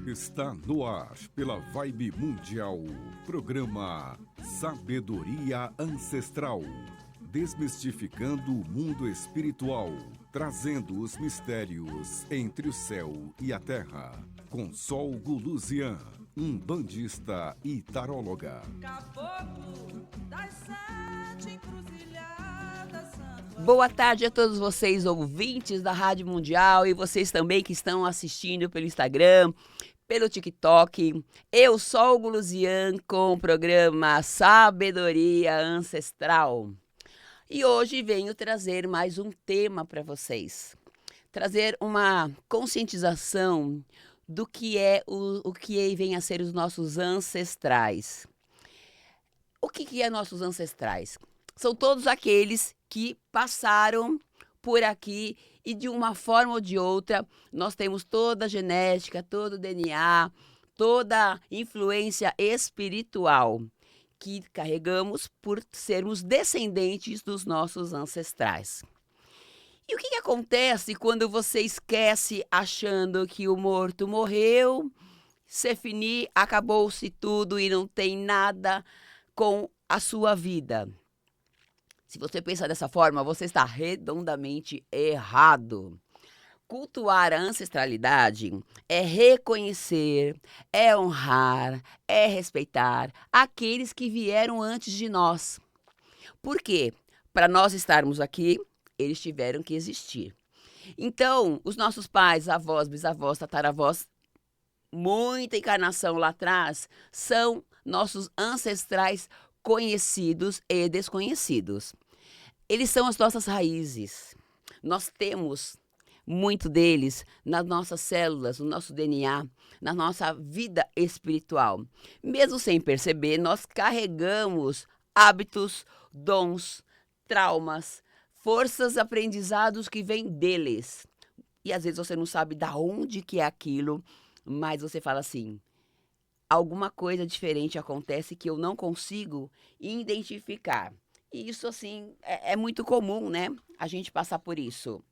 Está no ar, pela Vibe Mundial, programa Sabedoria Ancestral. Desmistificando o mundo espiritual, trazendo os mistérios entre o céu e a terra. Com Sol Guluzian, um bandista e taróloga. Caboclo das sete encruzilhadas. Boa tarde a todos vocês, ouvintes da Rádio Mundial, e vocês também que estão assistindo pelo Instagram, pelo TikTok. Eu sou o Guluzian com o programa Sabedoria Ancestral. E hoje venho trazer mais um tema para vocês. Trazer uma conscientização do que é o que vem a ser os nossos ancestrais. O que é nossos ancestrais? São todos aqueles que passaram por aqui e de uma forma ou de outra nós temos toda a genética, todo o DNA, toda a influência espiritual que carregamos por sermos descendentes dos nossos ancestrais. E o que acontece quando você esquece achando que o morto morreu, c'est fini, acabou-se tudo e não tem nada com a sua vida? Se você pensa dessa forma, você está redondamente errado. Cultuar a ancestralidade é reconhecer, é honrar, é respeitar aqueles que vieram antes de nós. Por quê? Para nós estarmos aqui, eles tiveram que existir. Então, os nossos pais, avós, bisavós, tataravós, muita encarnação lá atrás, são nossos ancestrais conhecidos e desconhecidos. Eles são as nossas raízes. Nós temos muito deles nas nossas células, no nosso DNA, na nossa vida espiritual. Mesmo sem perceber, nós carregamos hábitos, dons, traumas, forças, aprendizados que vêm deles. E às vezes você não sabe de onde que é aquilo, mas você fala assim, alguma coisa diferente acontece que eu não consigo identificar. E isso, assim, é muito comum, né? A gente passar por isso.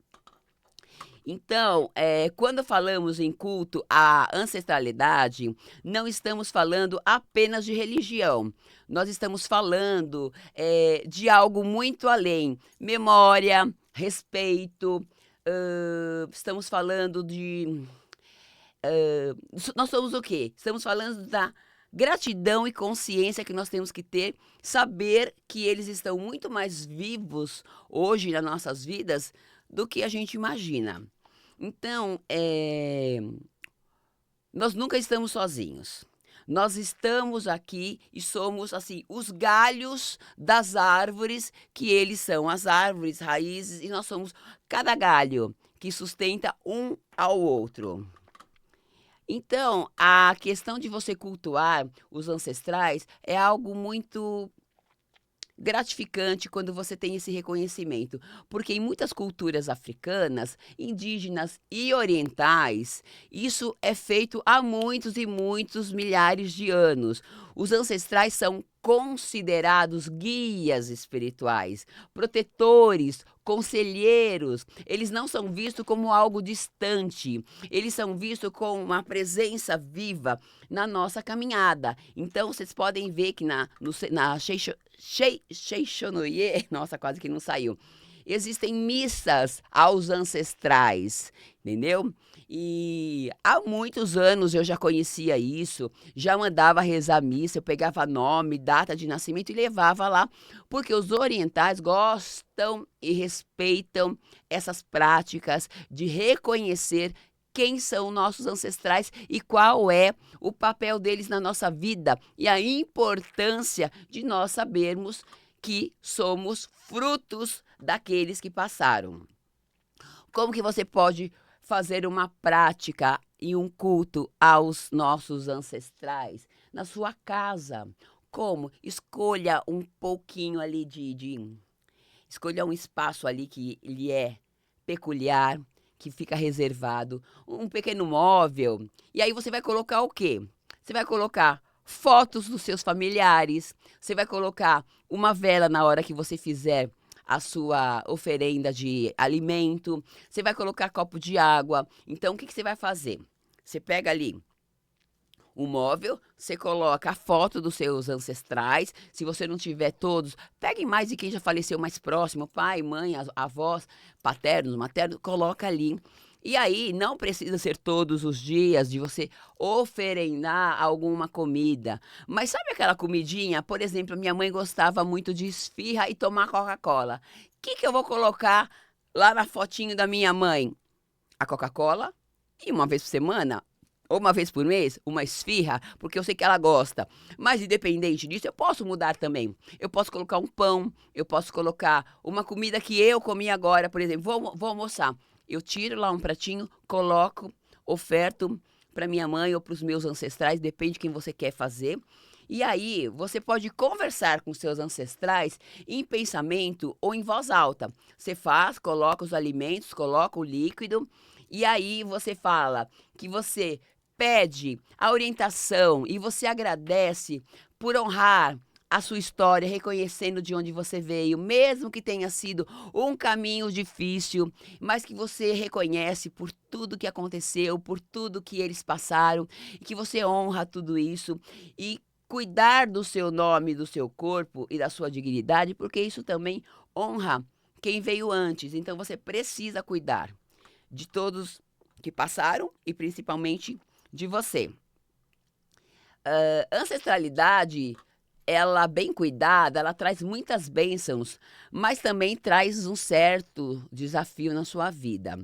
Então, quando falamos em culto à ancestralidade, não estamos falando apenas de religião. Nós estamos falando de algo muito além. Memória, respeito, estamos falando de... nós somos o quê? Estamos falando da gratidão e consciência que nós temos que ter, saber que eles estão muito mais vivos hoje nas nossas vidas do que a gente imagina. Então, nós nunca estamos sozinhos. Nós estamos aqui e somos, assim, os galhos das árvores, que eles são as árvores, raízes, e nós somos cada galho que sustenta um ao outro. Então, a questão de você cultuar os ancestrais é algo muito gratificante quando você tem esse reconhecimento, porque em muitas culturas africanas, indígenas e orientais, isso é feito há muitos e muitos milhares de anos. Os ancestrais são considerados guias espirituais, protetores, conselheiros. Eles não são vistos como algo distante, eles são vistos como uma presença viva na nossa caminhada. Então, vocês podem ver que na Seishonoye, nossa, quase que não saiu, existem missas aos ancestrais, entendeu? E há muitos anos eu já conhecia isso, já mandava rezar missa, eu pegava nome, data de nascimento e levava lá, porque os orientais gostam e respeitam essas práticas de reconhecer quem são nossos ancestrais e qual é o papel deles na nossa vida e a importância de nós sabermos que somos frutos daqueles que passaram. Como que você pode fazer uma prática e um culto aos nossos ancestrais na sua casa? Como? Escolha um pouquinho ali escolha um espaço ali que lhe é peculiar, que fica reservado, um pequeno móvel. E aí você vai colocar o quê? Você vai colocar fotos dos seus familiares, você vai colocar uma vela na hora que você fizer a sua oferenda de alimento, você vai colocar copo de água. Então, o que você vai fazer? Você pega ali um móvel, você coloca a foto dos seus ancestrais. Se você não tiver todos, pegue mais de quem já faleceu mais próximo, pai, mãe, avós, paternos, maternos, coloca ali. E aí, não precisa ser todos os dias de você oferendar alguma comida. Mas sabe aquela comidinha? Por exemplo, minha mãe gostava muito de esfirra e tomar Coca-Cola. O que que eu vou colocar lá na fotinho da minha mãe? A Coca-Cola e uma vez por semana, ou uma vez por mês, uma esfirra, porque eu sei que ela gosta. Mas independente disso, eu posso mudar também. Eu posso colocar um pão, eu posso colocar uma comida que eu comi agora, por exemplo, vou almoçar. Eu tiro lá um pratinho, coloco, oferto para minha mãe ou para os meus ancestrais, depende de quem você quer fazer. E aí, você pode conversar com seus ancestrais em pensamento ou em voz alta. Você faz, coloca os alimentos, coloca o líquido, e aí você fala que você pede a orientação e você agradece por honrar a sua história, reconhecendo de onde você veio, mesmo que tenha sido um caminho difícil, mas que você reconhece por tudo que aconteceu, por tudo que eles passaram, e que você honra tudo isso e cuidar do seu nome, do seu corpo e da sua dignidade, porque isso também honra quem veio antes. Então você precisa cuidar de todos que passaram e principalmente de você. Ancestralidade, ela bem cuidada, ela traz muitas bênçãos, mas também traz um certo desafio na sua vida.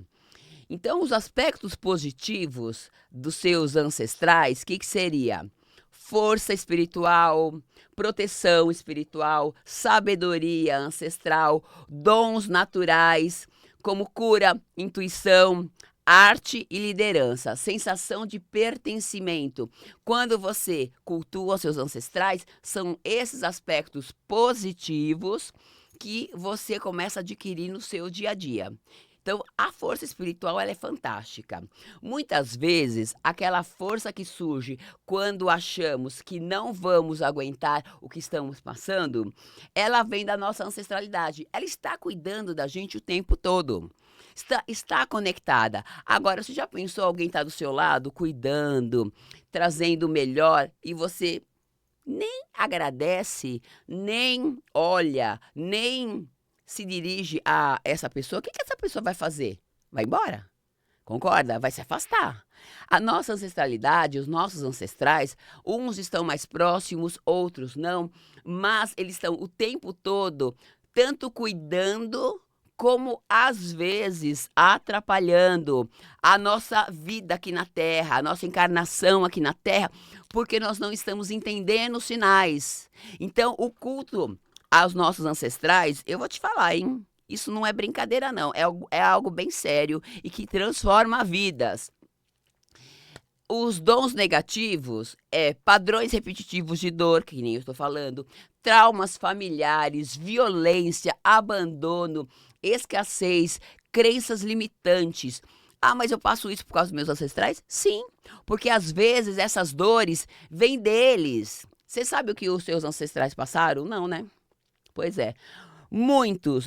Então, os aspectos positivos dos seus ancestrais, o que seria? Força espiritual, proteção espiritual, sabedoria ancestral, dons naturais, como cura, intuição, arte e liderança, sensação de pertencimento. Quando você cultua os seus ancestrais, são esses aspectos positivos que você começa a adquirir no seu dia a dia. Então, a força espiritual ela é fantástica. Muitas vezes, aquela força que surge quando achamos que não vamos aguentar o que estamos passando, ela vem da nossa ancestralidade. Ela está cuidando da gente o tempo todo. Está conectada. Agora, você já pensou alguém está do seu lado, cuidando, trazendo o melhor, e você nem agradece, nem olha, nem se dirige a essa pessoa? O que essa pessoa vai fazer? Vai embora? Concorda? Vai se afastar. A nossa ancestralidade, os nossos ancestrais, uns estão mais próximos, outros não, mas eles estão o tempo todo tanto cuidando como às vezes atrapalhando a nossa vida aqui na Terra, a nossa encarnação aqui na Terra, porque nós não estamos entendendo os sinais. Então, o culto aos nossos ancestrais, eu vou te falar, hein? Isso não é brincadeira, não. É algo bem sério e que transforma vidas. Os dons negativos padrões repetitivos de dor, que nem eu estou falando, traumas familiares, violência, abandono, escassez, crenças limitantes. Ah, mas eu passo isso por causa dos meus ancestrais? Sim, porque às vezes essas dores vêm deles. Você sabe o que os seus ancestrais passaram? Não, né? Pois é.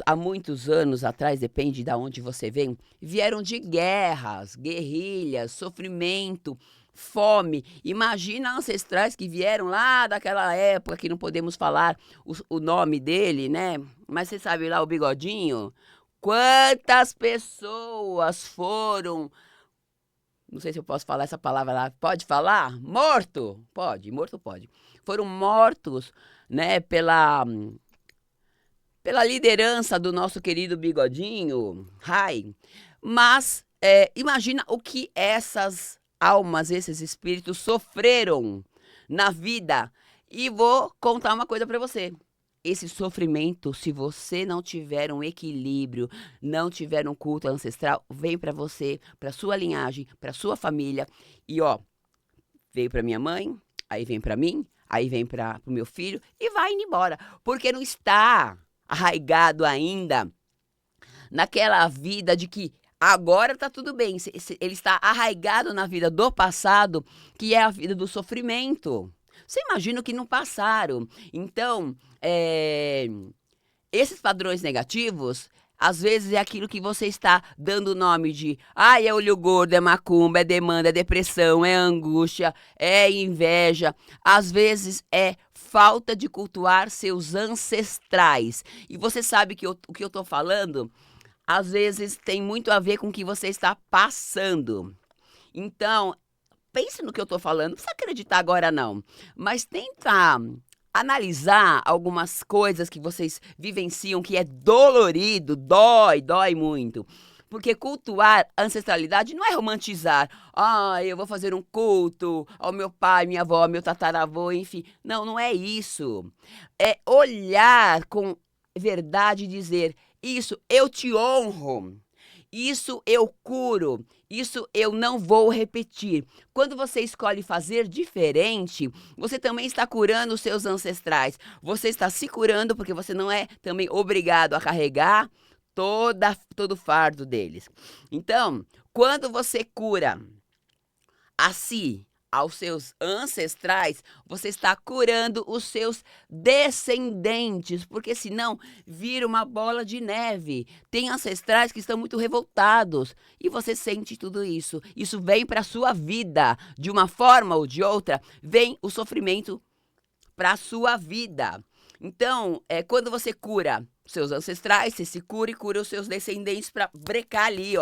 Há muitos anos atrás, depende de onde você vem, vieram de guerras, guerrilhas, sofrimento, fome. Imagina ancestrais que vieram lá daquela época, que não podemos falar o nome dele, né? Mas você sabe lá o Bigodinho? Quantas pessoas foram, não sei se eu posso falar essa palavra lá, pode falar? Morto? Pode, morto pode. Foram mortos, né, pela liderança do nosso querido Bigodinho, Rai. Mas imagina o que essas almas, esses espíritos sofreram na vida. E vou contar uma coisa para você. Esse sofrimento, se você não tiver um equilíbrio, não tiver um culto ancestral, vem para você, para sua linhagem, para sua família. E ó, veio para minha mãe, aí vem para mim, aí vem para o meu filho e vai indo embora. Porque não está arraigado ainda naquela vida de que agora tá tudo bem. Ele está arraigado na vida do passado, que é a vida do sofrimento. Você imagina o que não passaram. Então, esses padrões negativos, Às vezes é aquilo que você está dando nome de, é olho gordo, é macumba, é demanda, é depressão, é angústia, é inveja. Às vezes é falta de cultuar seus ancestrais. E você sabe que o que eu estou falando, às vezes tem muito a ver com o que você está passando. Então, pense no que eu estou falando, não precisa acreditar agora não, mas tenta analisar algumas coisas que vocês vivenciam que é dolorido, dói muito. Porque cultuar ancestralidade não é romantizar. Eu vou fazer um culto ao meu pai, minha avó, meu tataravô, enfim. Não é isso. É olhar com verdade e dizer, isso eu te honro. Isso eu curo, isso eu não vou repetir. Quando você escolhe fazer diferente, você também está curando os seus ancestrais. Você está se curando porque você não é também obrigado a carregar todo o fardo deles. Então, quando você cura a si, aos seus ancestrais, você está curando os seus descendentes, porque senão vira uma bola de neve. Tem ancestrais que estão muito revoltados e você sente tudo isso. Isso vem para a sua vida, de uma forma ou de outra, vem o sofrimento para a sua vida. Então, quando você cura seus ancestrais, você se cura e cura os seus descendentes para brecar ali,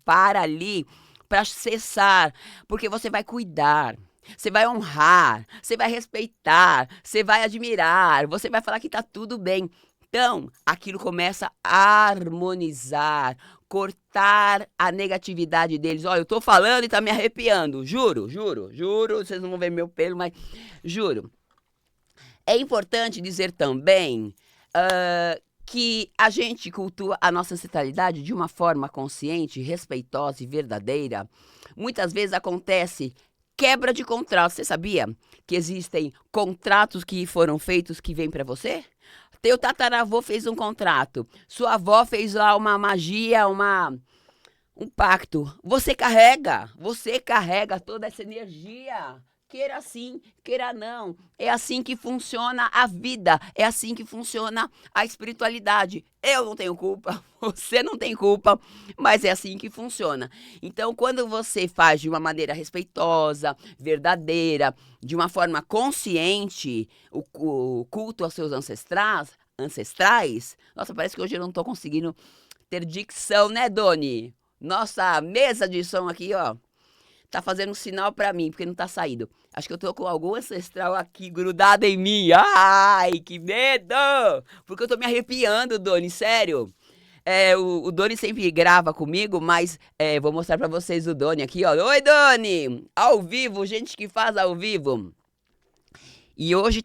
para ali, para cessar, porque você vai cuidar, você vai honrar, você vai respeitar, você vai admirar, você vai falar que está tudo bem. Então, aquilo começa a harmonizar, cortar a negatividade deles. Eu tô falando e tá me arrepiando, juro, vocês não vão ver meu pelo, mas juro. É importante dizer também que a gente cultua a nossa ancestralidade de uma forma consciente, respeitosa e verdadeira. Muitas vezes acontece quebra de contratos. Você sabia que existem contratos que foram feitos que vêm para você? Teu tataravô fez um contrato, sua avó fez lá uma magia, um pacto. Você carrega toda essa energia. Queira sim, queira não. É assim que funciona a vida, é assim que funciona a espiritualidade. Eu não tenho culpa, você não tem culpa, mas é assim que funciona. Então, quando você faz de uma maneira respeitosa, verdadeira, de uma forma consciente, o culto aos seus ancestrais, nossa, parece que hoje eu não estou conseguindo ter dicção, né, Doni? Nossa mesa de som aqui, tá fazendo um sinal pra mim, porque não tá saindo. Acho que eu tô com algum ancestral aqui grudado em mim. Ai, que medo! Porque eu tô me arrepiando, Doni, sério. O Doni sempre grava comigo, mas vou mostrar pra vocês o Doni aqui, ó. Oi, Doni! Ao vivo, gente que faz ao vivo. E hoje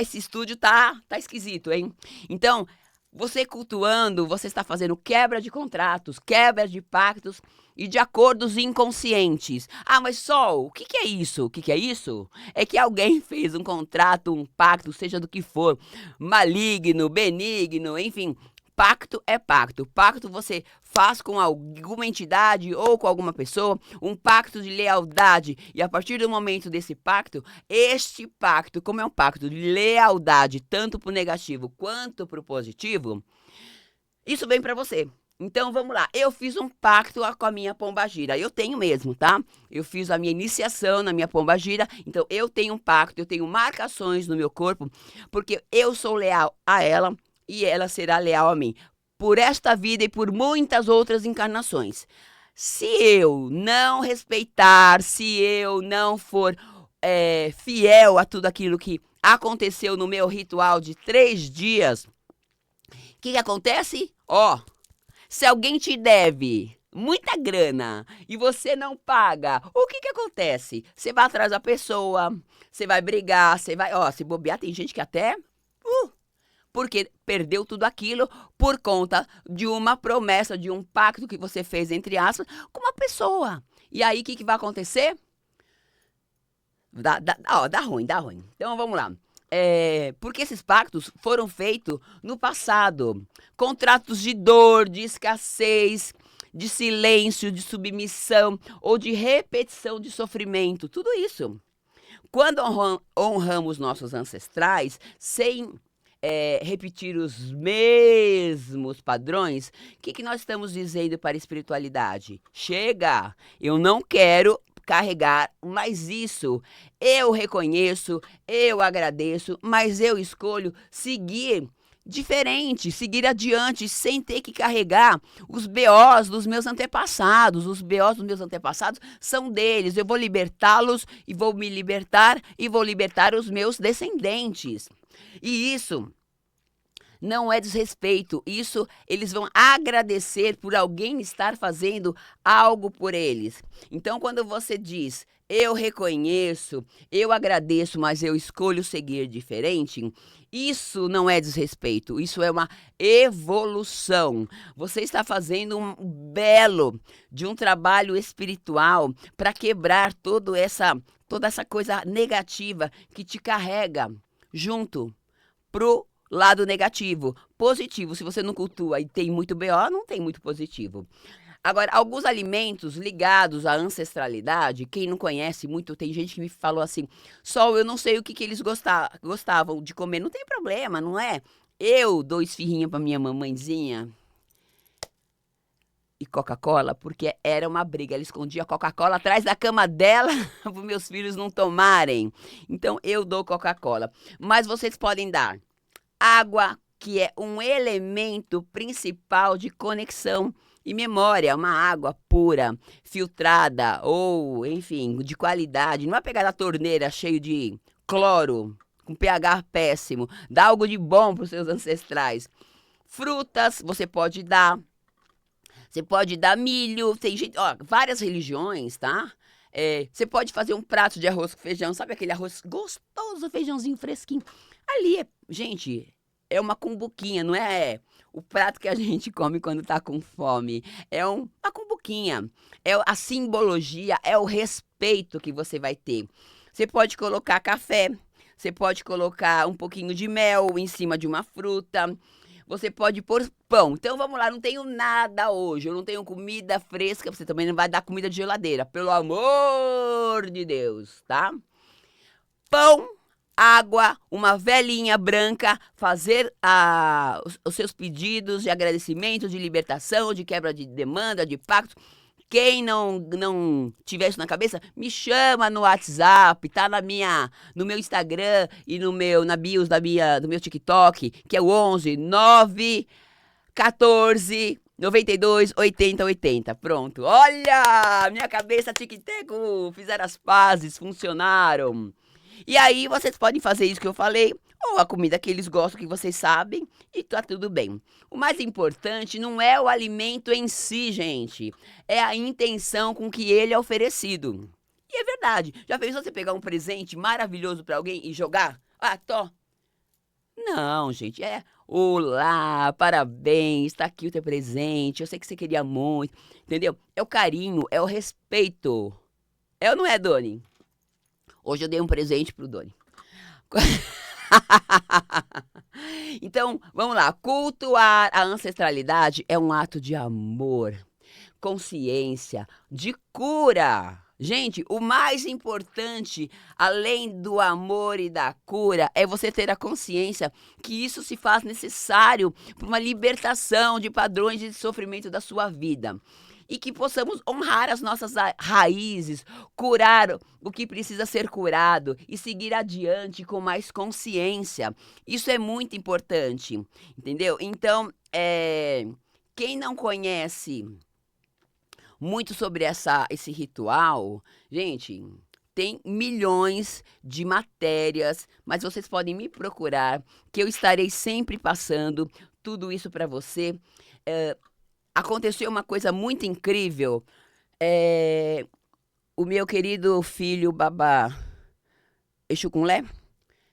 esse estúdio tá esquisito, hein? Então, você cultuando, você está fazendo quebra de contratos, quebra de pactos e de acordos inconscientes. Mas Sol, o que é isso? O que é isso? É que alguém fez um contrato, um pacto, seja do que for, maligno, benigno, enfim. Pacto é pacto. Pacto você faz com alguma entidade ou com alguma pessoa, um pacto de lealdade. E a partir do momento desse pacto, este pacto, como é um pacto de lealdade, tanto para o negativo quanto para o positivo, isso vem para você. Então vamos lá, eu fiz um pacto com a minha pombagira, eu tenho mesmo, tá? Eu fiz a minha iniciação na minha pombagira, então eu tenho um pacto, eu tenho marcações no meu corpo, porque eu sou leal a ela e ela será leal a mim, por esta vida e por muitas outras encarnações. Se eu não respeitar, se eu não for fiel a tudo aquilo que aconteceu no meu ritual de 3 dias, o que acontece? Se alguém te deve muita grana e você não paga, o que acontece? Você vai atrás da pessoa, você vai brigar, você vai... se bobear, tem gente que até... porque perdeu tudo aquilo por conta de uma promessa, de um pacto que você fez, entre aspas, com uma pessoa. E aí, o que vai acontecer? Dá ruim. Então, vamos lá. Porque esses pactos foram feitos no passado. Contratos de dor, de escassez, de silêncio, de submissão ou de repetição de sofrimento. Tudo isso. Quando honramos nossos ancestrais sem repetir os mesmos padrões, o que nós estamos dizendo para a espiritualidade? Chega! Eu não quero carregar mais isso. Eu reconheço, eu agradeço, mas eu escolho seguir diferente, seguir adiante, sem ter que carregar os BOs dos meus antepassados. Os BOs dos meus antepassados são deles. Eu vou libertá-los e vou me libertar e vou libertar os meus descendentes. E isso não é desrespeito, isso eles vão agradecer por alguém estar fazendo algo por eles. Então, quando você diz, eu reconheço, eu agradeço, mas eu escolho seguir diferente, isso não é desrespeito, isso é uma evolução. Você está fazendo um belo de um trabalho espiritual para quebrar toda essa coisa negativa que te carrega junto pro lado negativo. Positivo, se você não cultua e tem muito BO, não tem muito positivo. Agora, alguns alimentos ligados à ancestralidade, quem não conhece muito, tem gente que me falou assim, Sol, eu não sei o que eles gostavam de comer. Não tem problema, não é? Eu dou esfirrinha pra minha mamãezinha e Coca-Cola, porque era uma briga. Ela escondia a Coca-Cola atrás da cama dela para os meus filhos não tomarem. Então, eu dou Coca-Cola. Mas vocês podem dar água, que é um elemento principal de conexão e memória, uma água pura, filtrada ou, enfim, de qualidade. Não vai pegar da torneira cheio de cloro, com pH péssimo. Dá algo de bom para os seus ancestrais. Frutas, você pode dar. Você pode dar milho, tem gente, ó, várias religiões, tá? Você pode fazer um prato de arroz com feijão, sabe aquele arroz gostoso, feijãozinho fresquinho? Ali, gente, é uma cumbuquinha, não é o prato que a gente come quando tá com fome. É uma cumbuquinha. É a simbologia, é o respeito que você vai ter. Você pode colocar café, você pode colocar um pouquinho de mel em cima de uma fruta. Você pode pôr pão. Então vamos lá, não tenho nada hoje. Eu não tenho comida fresca. Você também não vai dar comida de geladeira. Pelo amor de Deus, tá? Pão, água, uma velinha branca, fazer os seus pedidos de agradecimento, de libertação, de quebra de demanda, de pacto. Quem não tiver isso na cabeça, me chama no WhatsApp, tá no meu Instagram e na bios do meu TikTok, que é o 11 9 14 92 80 80. Pronto. Olha, minha cabeça tic-teco, fizeram as pazes, funcionaram. E aí vocês podem fazer isso que eu falei, ou a comida que eles gostam, que vocês sabem, e tá tudo bem. O mais importante não é o alimento em si, gente, é a intenção com que ele é oferecido. E é verdade, já fez você pegar um presente maravilhoso pra alguém e jogar? Ah, tô. Não, gente, olá, parabéns, tá aqui o teu presente, eu sei que você queria muito, entendeu? É o carinho, é o respeito. É ou não é, Doni? Hoje eu dei um presente pro Doni. Então, vamos lá. Cultuar a ancestralidade é um ato de amor, consciência, de cura. Gente, o mais importante, além do amor e da cura, é você ter a consciência que isso se faz necessário para uma libertação de padrões de sofrimento da sua vida. E que possamos honrar as nossas raízes, curar o que precisa ser curado e seguir adiante com mais consciência. Isso é muito importante, entendeu? Então, quem não conhece muito sobre esse ritual, gente, tem milhões de matérias, mas vocês podem me procurar, que eu estarei sempre passando tudo isso para você. Aconteceu uma coisa muito incrível. O meu querido filho Babá Exucunlé,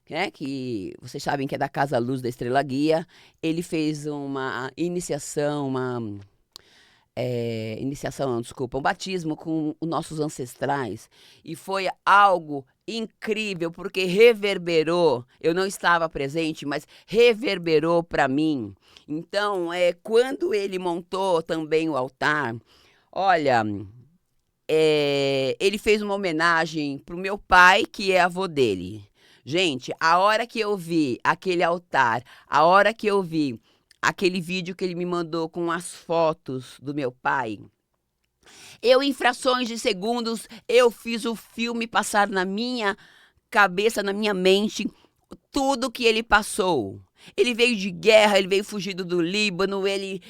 né, que vocês sabem que é da Casa Luz da Estrela Guia, ele fez uma iniciação, um batismo com os nossos ancestrais. E foi algo incrível, porque reverberou, eu não estava presente, mas reverberou para mim. Então, quando ele montou também o altar, olha, ele fez uma homenagem para o meu pai, que é avô dele. Gente, a hora que eu vi aquele altar, a hora que eu vi aquele vídeo que ele me mandou com as fotos do meu pai, eu, em frações de segundos, eu fiz o filme passar na minha cabeça, na minha mente, tudo que ele passou. Ele veio de guerra, ele veio fugido do Líbano, ele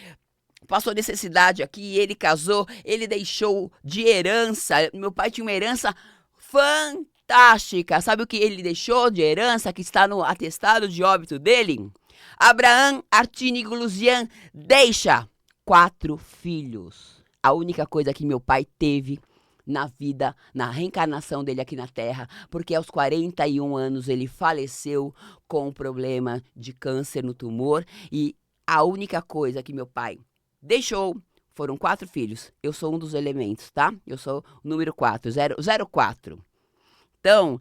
passou necessidade aqui, ele casou, ele deixou de herança. Meu pai tinha uma herança fantástica. Sabe o que ele deixou de herança, que está no atestado de óbito dele? Abraham Artini Guluzian deixa 4 filhos. A única coisa que meu pai teve na vida, na reencarnação dele aqui na Terra, porque aos 41 anos ele faleceu com um problema de câncer no tumor, e a única coisa que meu pai deixou foram 4 filhos. Eu sou um dos elementos, tá? Eu sou o número 4, 004. Então,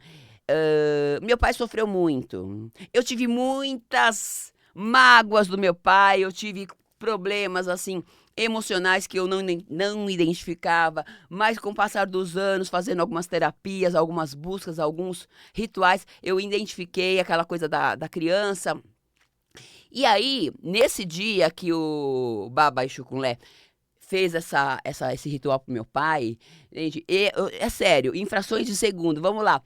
meu pai sofreu muito. Eu tive muitas mágoas do meu pai, eu tive problemas, assim, emocionais que eu não identificava, mas com o passar dos anos, fazendo algumas terapias, algumas buscas, alguns rituais, eu identifiquei aquela coisa da criança. E aí, nesse dia que o Baba Exucunlé fez esse ritual pro meu pai, gente, é sério, em frações de segundo, vamos lá.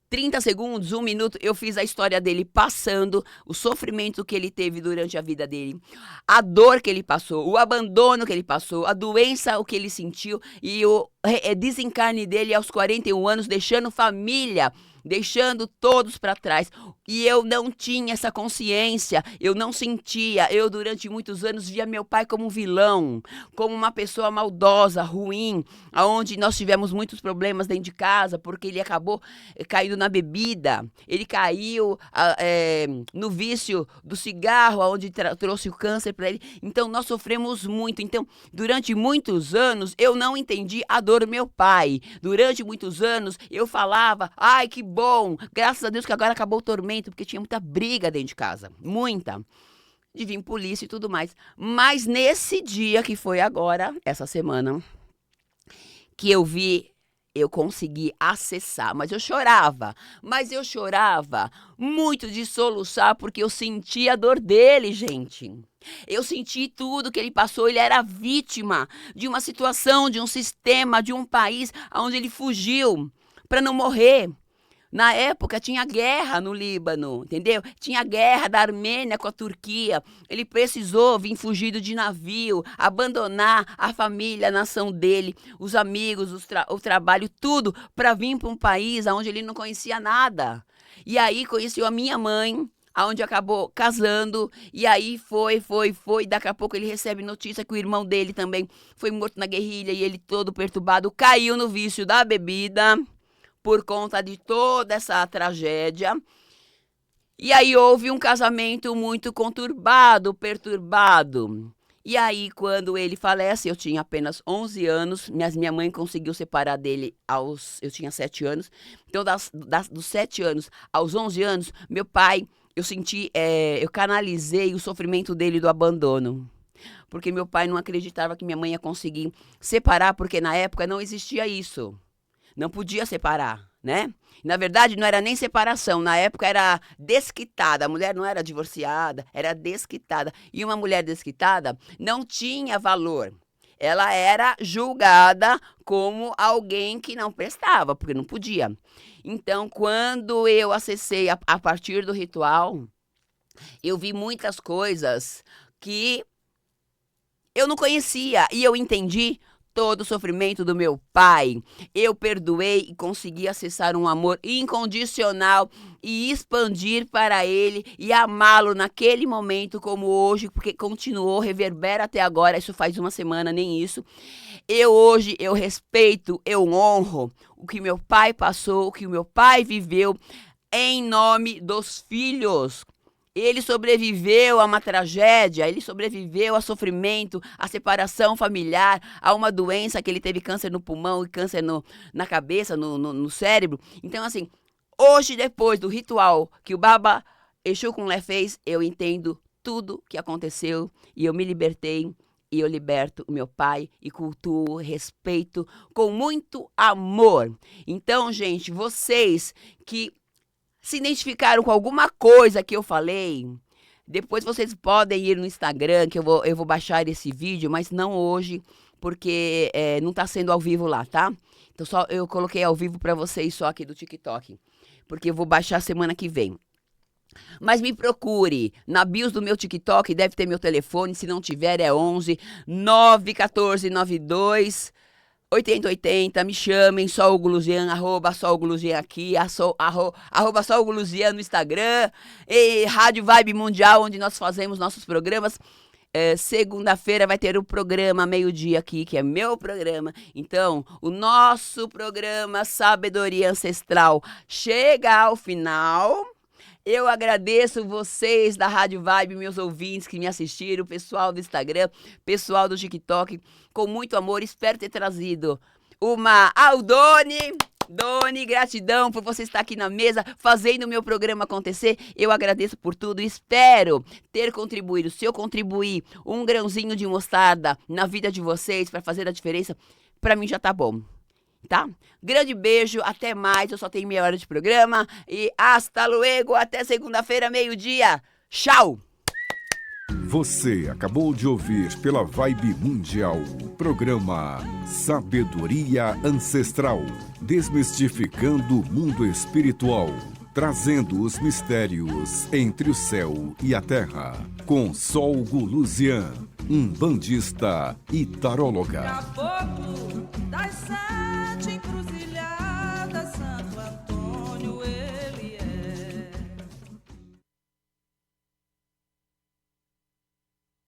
30 segundos, 1 minuto, eu fiz a história dele passando, o sofrimento que ele teve durante a vida dele, a dor que ele passou, o abandono que ele passou, a doença, o que ele sentiu e o desencarne dele aos 41 anos, deixando família, deixando todos para trás. E eu não tinha essa consciência, eu não sentia. Eu, durante muitos anos, via meu pai como um vilão, como uma pessoa maldosa, ruim, onde nós tivemos muitos problemas dentro de casa, porque ele acabou caindo na bebida, ele caiu no vício do cigarro, onde trouxe o câncer para ele. Então, nós sofremos muito. Então, durante muitos anos, eu não entendi a dor do meu pai. Durante muitos anos, eu falava, ai, que bom, graças a Deus que agora acabou o tormento, porque tinha muita briga dentro de casa, muita, de vir polícia e tudo mais. Mas nesse dia que foi agora, essa semana, que eu vi, eu consegui acessar, mas eu chorava muito de soluçar, porque eu senti a dor dele, gente. Eu senti tudo que ele passou, ele era vítima de uma situação, de um sistema, de um país onde ele fugiu para não morrer. Na época tinha guerra no Líbano, entendeu? Tinha guerra da Armênia com a Turquia. Ele precisou vir fugido de navio, abandonar a família, a nação dele, os amigos, o trabalho, tudo, para vir para um país onde ele não conhecia nada. E aí conheceu a minha mãe, aonde acabou casando, e aí foi. Daqui a pouco ele recebe notícia que o irmão dele também foi morto na guerrilha, e ele todo perturbado caiu no vício da bebida, por conta de toda essa tragédia. E aí houve um casamento muito conturbado, perturbado. E aí, quando ele falece, eu tinha apenas 11 anos, minha mãe conseguiu separar dele eu tinha 7 anos. Então, dos 7 anos aos 11 anos, meu pai, eu canalizei o sofrimento dele do abandono. Porque meu pai não acreditava que minha mãe ia conseguir separar, porque na época não existia isso. Não podia separar, né? Na verdade, não era nem separação. Na época era desquitada. A mulher não era divorciada, era desquitada. E uma mulher desquitada não tinha valor. Ela era julgada como alguém que não prestava, porque não podia. Então, quando eu acessei a partir do ritual, eu vi muitas coisas que eu não conhecia e eu entendi todo o sofrimento do meu pai. Eu perdoei e consegui acessar um amor incondicional e expandir para ele e amá-lo naquele momento como hoje, porque continuou, reverbera até agora. Isso faz 1 semana, nem isso. Hoje, eu respeito, eu honro o que meu pai passou, o que o meu pai viveu em nome dos filhos. Ele sobreviveu a uma tragédia, ele sobreviveu a sofrimento, a separação familiar, a uma doença que ele teve câncer no pulmão e câncer na cabeça, no cérebro. Então, assim, hoje, depois do ritual que o Baba Exucunlé fez, eu entendo tudo que aconteceu e eu me libertei e eu liberto o meu pai e cultuo, respeito com muito amor. Então, gente, vocês que se identificaram com alguma coisa que eu falei, depois vocês podem ir no Instagram, que eu vou baixar esse vídeo, mas não hoje, porque não tá sendo ao vivo lá, tá? Então eu coloquei ao vivo para vocês só aqui do TikTok, porque eu vou baixar semana que vem. Mas me procure, na bios do meu TikTok deve ter meu telefone, se não tiver é 11 914 92 8080, me chamem, só o Guluzian, @ só o Guluzian aqui, arroba só o Guluzian no Instagram, e Rádio Vibe Mundial, onde nós fazemos nossos programas. Segunda-feira vai ter o programa meio-dia aqui, que é meu programa. Então, o nosso programa Sabedoria Ancestral chega ao final. Eu agradeço vocês da Rádio Vibe, meus ouvintes que me assistiram, pessoal do Instagram, pessoal do TikTok, com muito amor. Espero ter trazido uma Doni, gratidão por você estar aqui na mesa, fazendo o meu programa acontecer. Eu agradeço por tudo, espero ter contribuído. Se eu contribuir um grãozinho de mostarda na vida de vocês para fazer a diferença, para mim já tá bom. Tá? Grande beijo, até mais. Eu só tenho meia hora de programa. E hasta luego, até segunda-feira, meio-dia. Tchau! Você acabou de ouvir pela Vibe Mundial, programa Sabedoria Ancestral, desmistificando o mundo espiritual, trazendo os mistérios entre o céu e a terra, com Sol Guluzian, bandista e taróloga. Caboclo das 7 encruzilhadas.